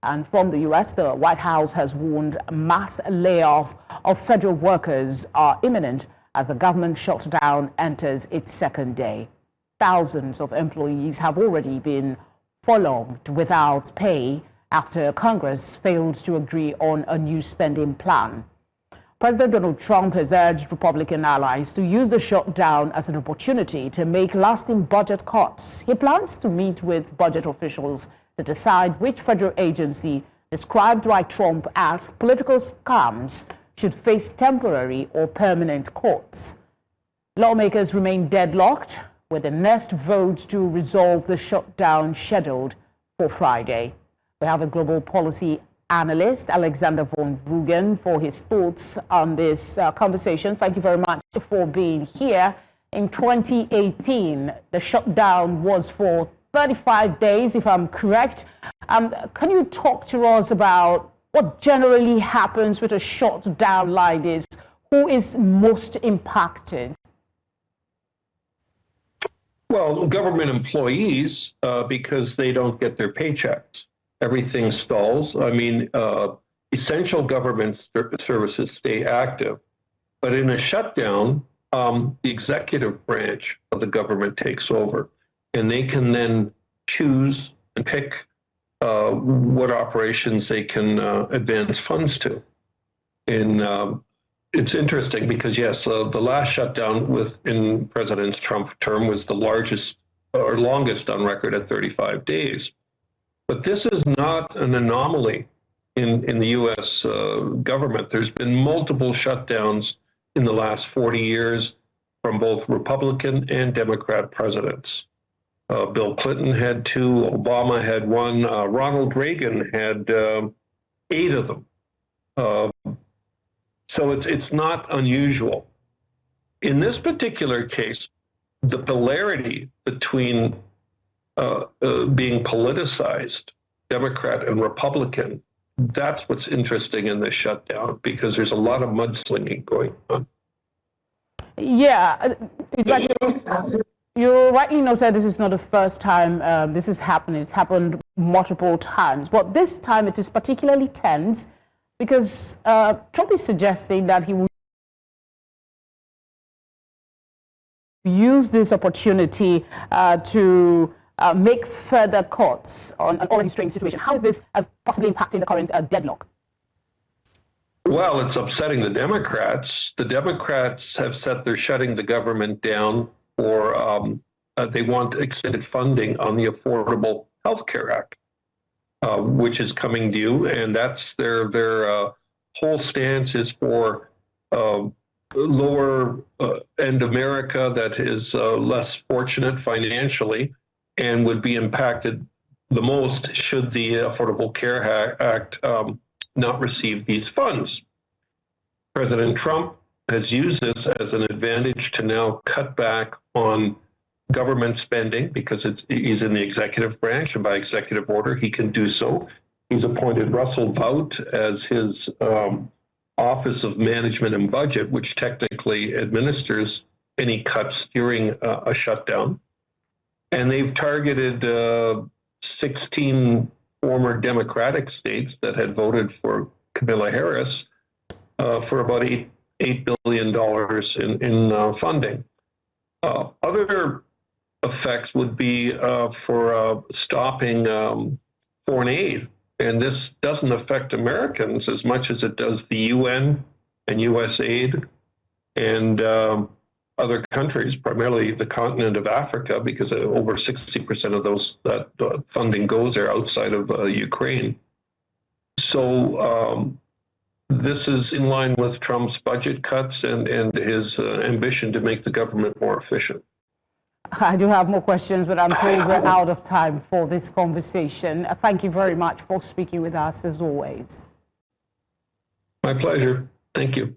And from the U.S., the White House has warned mass layoff of federal workers are imminent as the government shutdown enters its second day. Thousands of employees have already been furloughed without pay after Congress failed to agree on a new spending plan. President Donald Trump has urged Republican allies to use the shutdown as an opportunity to make lasting budget cuts. He plans to meet with budget officials to decide which federal agency, described by Trump as political scams, should face temporary or permanent cuts. Lawmakers remain deadlocked, with the next vote to resolve the shutdown scheduled for Friday. We have a global policy analyst, Alexander von Rugen, for his thoughts on this conversation. Thank you very much for being here. In 2018, the shutdown was for 35 days, if I'm correct. Can you talk to us about what generally happens with a shutdown like this? Who is most impacted? Well, government employees, because they don't get their paychecks. Everything stalls. I mean, essential government services stay active. But in a shutdown, the executive branch of the government takes over. And they can then choose and pick what operations they can advance funds to. And it's interesting because, yes, the last shutdown in President Trump's term was the largest or longest on record at 35 days. But this is not an anomaly in the U.S. Government. There's been multiple shutdowns in the last 40 years from both Republican and Democrat presidents. Bill Clinton had 2, Obama had 1, Ronald Reagan had 8 of them. So it's not unusual. In this particular case, the polarity between being politicized, Democrat and Republican, that's what's interesting in this shutdown, because there's a lot of mudslinging going on. Yeah, like you rightly noted, this is not the first time this is happening. It's happened multiple times, but this time it is particularly tense because Trump is suggesting that he will use this opportunity to make further cuts on an already strained situation. How is this possibly impacting the current deadlock? Well, it's upsetting the Democrats. The Democrats have said they're shutting the government down, or they want extended funding on the Affordable Health Care Act, which is coming due, and that's their whole stance is for lower end America that is less fortunate financially and would be impacted the most should the Affordable Care Act not receive these funds. President Trump has used this as an advantage to now cut back on government spending because he's in the executive branch, and by executive order he can do so. He's appointed Russell Vought as his Office of Management and Budget, which technically administers any cuts during a shutdown. And they've targeted 16 former Democratic states that had voted for Kamala Harris for about $8 billion in funding. Other effects would be for stopping foreign aid. And this doesn't affect Americans as much as it does the UN and USAID and other countries, primarily the continent of Africa, because over 60% of that funding goes there outside of Ukraine. So this is in line with Trump's budget cuts and his ambition to make the government more efficient. I do have more questions, but I'm told we're out of time for this conversation. Thank you very much for speaking with us, as always. My pleasure. Thank you.